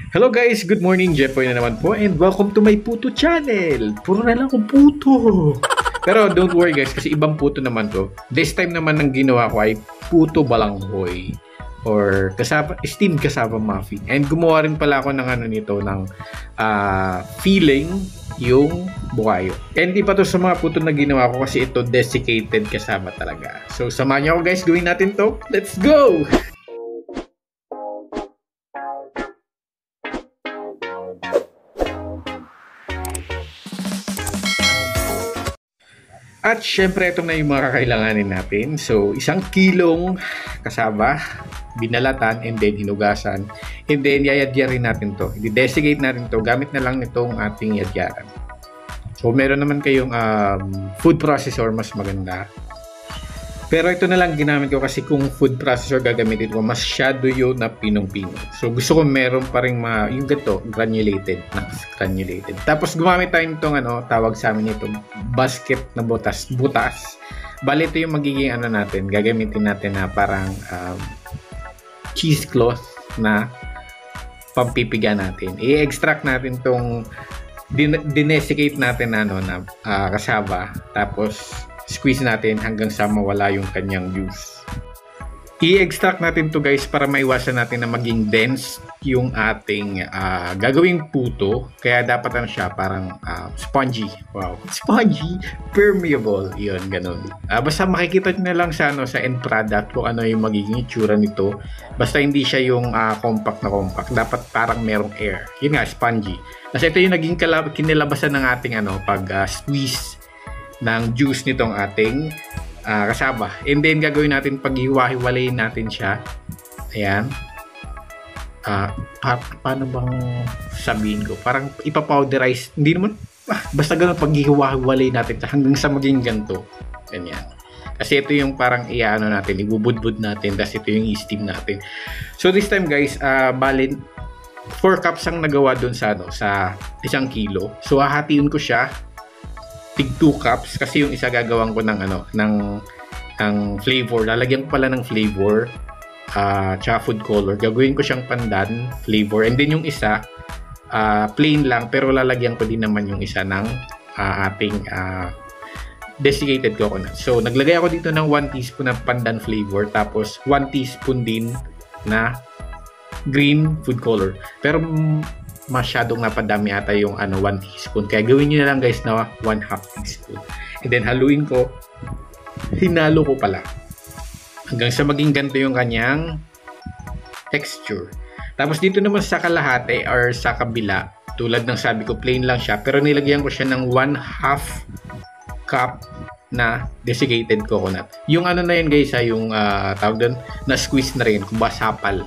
Hello guys, good morning. Jeffoy na naman po and welcome to my puto channel. Puro na lang akong puto. Pero don't worry guys kasi ibang puto naman to. This time naman ang ginawa ko ay puto balanghoy or steamed cassava muffin. And gumawa rin pala ako ng nito ng filling yung bukayo. And di pa to sa mga puto na ginawa ko kasi ito desiccated cassava talaga. So samahan niyo ako guys, gawin natin to. Let's go! At syempre, ito na yung mga kakailanganin natin. So, 1 kilong kasaba, binalatan, and then hinugasan. And then, yayadyarin natin to. I-desiccate natin to. Gamit na lang nitong ating yadyaran. So, meron naman kayong food processor, mas maganda. Pero ito na lang ginamit ko kasi kung food processor gagamitin ko, masyado yun na pinong-pinong. So, gusto ko meron pa rin yung ganito, granulated. Tapos, gumamit tayo nitong tawag sa amin ito, basket na butas. Bali, ito yung magiging natin, gagamitin natin na parang cheesecloth na pampipiga natin. I-extract natin tong dinesiccate natin na kasaba. Tapos, squeeze natin hanggang sa mawala yung kanyang juice. I-extract natin to guys para maiwasan natin na maging dense yung ating gagawing puto. Kaya dapat siya parang spongy. Wow, spongy, permeable. Yun, ganun. Basta makikita nyo na lang sa end product kung ano yung magiging itsura nito. Basta hindi siya yung compact na compact. Dapat parang merong air. Yun nga, spongy. Kasi ito yung naging kinilabasan ng ating squeeze ng juice nitong ating kasaba. And then gagawin natin paghiwa-hiwalayin natin siya. Ayan. Paano bang sabihin ko? Parang ipapowderize. Hindi naman. Basta ganun paghiwa-hiwalayin natin siya hanggang sa maging ganito. Ganyan. Kasi ito yung parang natin, ibubudbud natin. Tapos ito yung i-steam natin. So this time guys, balin 4 cups ang nagawa dun sa 1 kilo. So hahatiin ko siya tig 2 cups kasi yung isa gagawin ko ng flavor. Lalagyan ko pala ng flavor tsaka food color. Gagawin ko siyang pandan flavor. And then yung isa plain lang pero lalagyan ko din naman yung isa ng ating desiccated coconut. So naglagay ako dito ng 1 teaspoon ng pandan flavor tapos 1 teaspoon din na green food color. Pero masyadong napadami ata yung 1 teaspoon. Kaya gawin nyo na lang guys na 1/2 teaspoon. And then haluin ko. Hinalo ko pala. Hanggang sa maging ganito yung kanyang texture. Tapos dito naman sa kalahati or sa kabila, tulad ng sabi ko, plain lang siya. Pero nilagyan ko siya ng 1/2 cup na desiccated coconut. Yung na yun guys yung tawag doon, na squeeze na rin, kung sapal.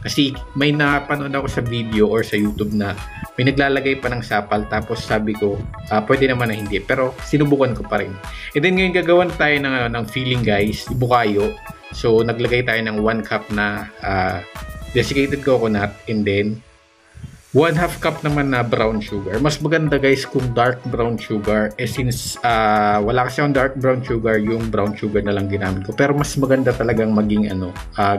Kasi may napanood ako sa video or sa YouTube na may naglalagay pa ng sapal tapos sabi ko, pwede naman na hindi. Pero sinubukan ko pa rin. And then ngayon gagawan tayo ng filling guys, bukayo. So naglagay tayo ng 1 cup na desiccated coconut and then 1/2 cup naman na brown sugar. Mas maganda guys kung dark brown sugar. Since wala kasi yung dark brown sugar, yung brown sugar na lang ginamit ko. Pero mas maganda talagang maging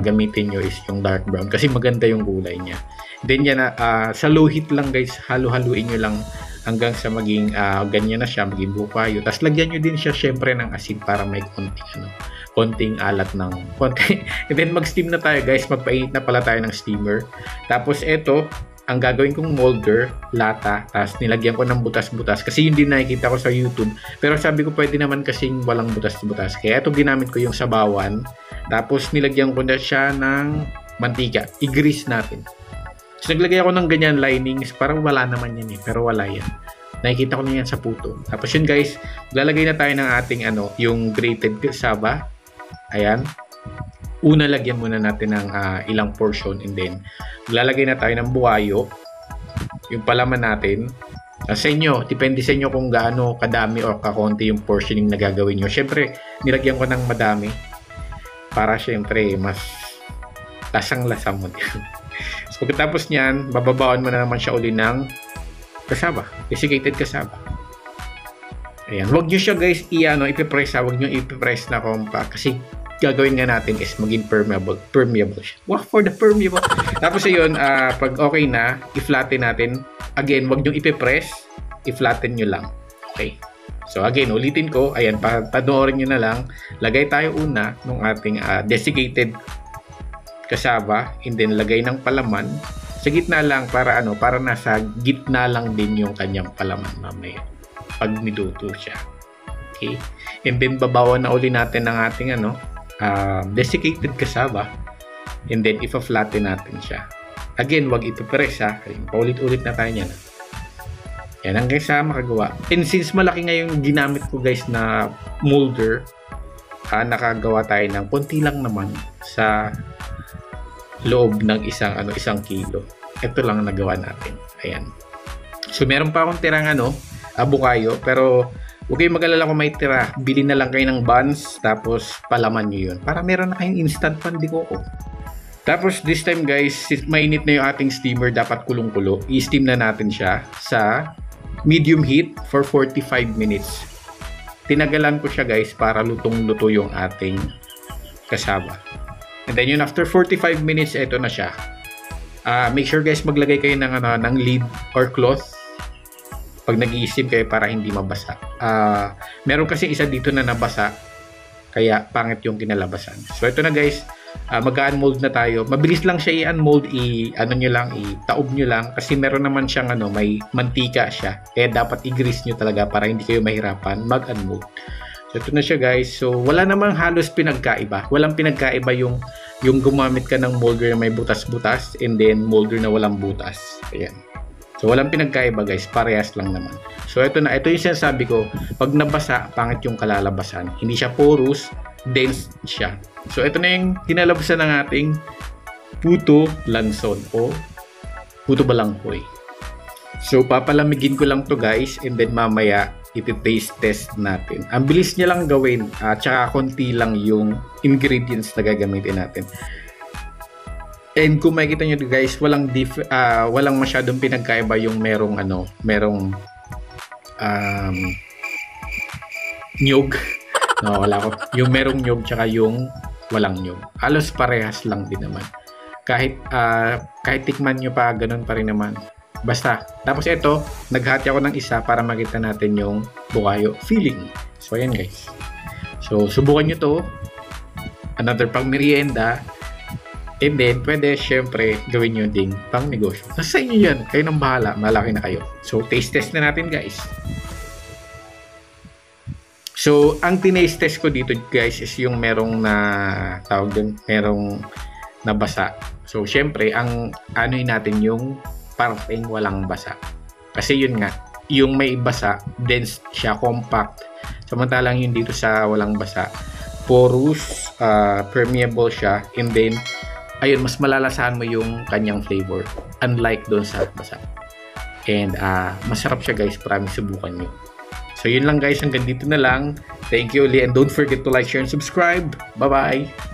gamitin nyo is yung dark brown. Kasi maganda yung kulay niya. Then yan sa low heat lang guys, halo-haluin nyo lang hanggang sa maging ganyan na siya, maging bukayo. Tapos lagyan nyo din siya syempre ng asin para may konting alat ng konti. And then mag-steam na tayo guys. Magpainit na pala tayo ng steamer. Tapos eto, ang gagawin kong molder, lata, tapos nilagyan ko ng butas-butas kasi yun din nakikita ko sa YouTube. Pero sabi ko pwede naman kasing walang butas-butas. Kaya ito ginamit ko yung sabawan. Tapos nilagyan ko na siya ng mantika. I-grease natin. So naglagay ako ng ganyan linings. Parang wala naman yan pero wala yan. Nakikita ko na yan sa puto. Tapos yun guys, lalagay na tayo ng ating yung grated cassava. Ayan. Una, lagyan muna natin ng ilang portion and then lalagay na tayo ng bukayo, yung palaman natin. Sa inyo, depende sa inyo kung gaano kadami o kakonti yung portioning na gagawin nyo. Syempre, nilagyan ko ng madami para syempre mas lasang-lasa mo. So, pagkatapos nyan, bababaon mo na naman siya uli ng kasaba, desiccated kasaba. Ayan, wag nyo siya guys i-press, wag nyo i-press na compact kasi gagawin nga natin is maging permeable siya. Wow, for the permeable. Tapos ayun, pag okay na, i-flatten natin. Again, wag nyo ipipress, i-flatten nyo lang. Okay. So again, ulitin ko, ayan, panoorin nyo na lang. Lagay tayo una ng ating desiccated cassava, and then lagay ng palaman. Sa gitna lang para nasa gitna lang din yung kanyang palaman mamaya pag niluto siya. Okay? And then babawan na uli natin ng ating desiccated cassava, and then ipa-flatten natin siya. Again, wag ipipress ha. Paulit-ulit na tayo niyan. Yan hanggang sa makagawa. And since malaki ngayon ginamit ko guys na molder, nakagawa tayo ng konti lang naman sa loob ng isang kilo. Ito lang nagawa natin. Ayan. So meron pa akong tirang abukayo, pero huwag kayong mag-alala kung may tira. Bili na lang kayo ng buns, tapos palaman nyo yun. Para meron na kayong instant pandikoko. Tapos this time guys, mainit na yung ating steamer, dapat kulong-kulo. I-steam na natin siya sa medium heat for 45 minutes. Tinagalan ko siya guys para lutong-luto yung ating cassava. And then yun, after 45 minutes, ito na siya. Make sure guys, maglagay kayo ng lid or cloth pag nag-i-steam kayo para hindi mabasa. Meron kasi isa dito na nabasa, kaya pangit yung kinalabasan. So ito na guys, mag-unmold na tayo. Mabilis lang siya i-unmold, itaob nyo lang kasi meron naman siyang may mantika siya. Kaya dapat i-grease nyo talaga para hindi kayo mahirapan mag-unmold. So ito na siya guys. So wala namang halos pinagkaiba. Walang pinagkaiba yung gumamit ka ng molder na may butas-butas and then molder na walang butas. Ayan. So walang pinagkaiba guys, parehas lang naman. So ito yung sinasabi ko, pag nabasa, pangit yung kalalabasan. Hindi siya porous, dense siya. So ito na yung kinalabasan ng ating puto lanson o puto balanghoy. So papalamigin ko lang to guys, and then mamaya iti-taste test natin. Ang bilis niya lang gawin, tsaka konti lang yung ingredients na gagamitin natin. And kung makikita nyo guys, walang masyadong pinagkaiba yung merong nyog. No, wala ko. Yung merong nyog tsaka yung walang nyog. Halos parehas lang din naman. Kahit tikman nyo pa, ganun pa rin naman. Basta. Tapos ito, naghati ako ng isa para makita natin yung bukayo filling. So ayan guys. So subukan nyo to. Another pang merienda. And then, pwede syempre gawin nyo ding pang negosyo. Nasa inyo yan. Kayo nang bahala. Malaki na kayo. So taste test na natin guys. So ang tinaste test ko dito guys is yung merong merong nabasa. So syempre, ang natin yung parteng walang basa. Kasi yun nga, yung may basa, dense siya, compact. Samantalang yun dito sa walang basa, porous, permeable siya, and then, ayun, mas malalasahan mo yung kanyang flavor. Unlike doon sa basa. And, masarap siya guys, promise subukan nyo. So yun lang guys, hanggang dito na lang. Thank you ulit, and don't forget to like, share, and subscribe. Bye-bye!